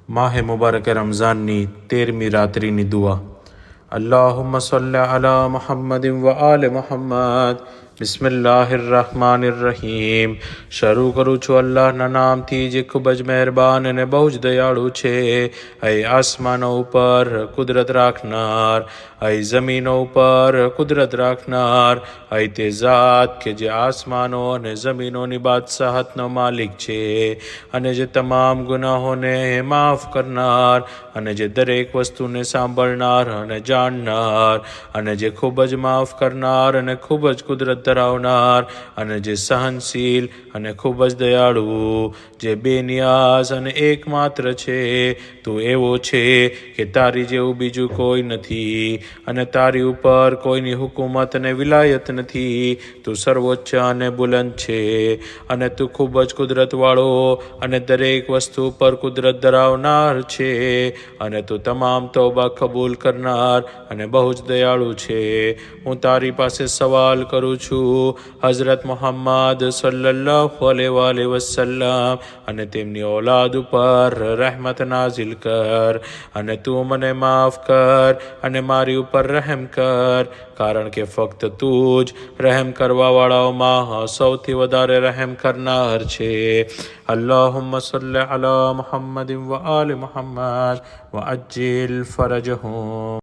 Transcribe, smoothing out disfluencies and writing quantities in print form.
माह मुबारक रमज़ाननी 13મી રાત્રિની દુઆ। અલ્લાહુમ્મા સલ્લી અલા મુહમ્મદિન વ આલે મુહમ્મદ। બિસ્મિલ્લાહિર્રહમાનિર્રહીમ। શરૂ કરું છું અલ્લાહના નામથી જે ખૂબ જ મહેરબાન અને બહુ જ દયાળુ છે। હે આસમાનો ઉપર કુદરત રાખનાર, હે જમીનો ઉપર કુદરત રાખનાર, હે તે ઝાત કે જે આસમાનો અને જમીનોની બાદશાહતનો માલિક છે અને જે તમામ ગુનાહોને માફ કરનાર અને જે દરેક વસ્તુને સાંભળનાર અને જાણનાર અને જે ખૂબ જ માફ કરનાર અને ખૂબ જ કુદરત ધરાવનાર અને જે સહનશીલ અને ખૂબ જ દયાળુ, જે બેનિયાઝ અને એકમાત્ર છે। તું એવો છે કે તારી જેવું બીજું કોઈ નથી અને તારી ઉપર કોઈની હુકુમત અને વિલાયત નથી। તું સર્વોચ્ચ અને બુલંદ છે અને તું ખૂબ જ કુદરતવાળો અને દરેક વસ્તુ પર કુદરત ધરાવનાર છે અને તું તમામ તૌબા કબૂલ કરનાર અને બહુ જ દયાળુ છે। હું તારી પાસે સવાલ કરું છું હઝરત મુહમ્મદ સલ્લલ્લાહુ અલૈહિ વસલ્લમ અને તેમની ઔલાદ ઉપર રહેમત નાઝિલ કર અને તું મને માફ કર અને મારી ઉપર રહેમ કર, કારણ કે ફક્ત તું જ રહેમ કરવાવાળાઓમાં સૌથી વધારે રહેમ કરનાર છે। અલ્લાહુમ્મા સલ્લી અલા મુહમ્મદિન વ આલે મુહમ્મદ વ અજ્જિલ ફરજહુમ।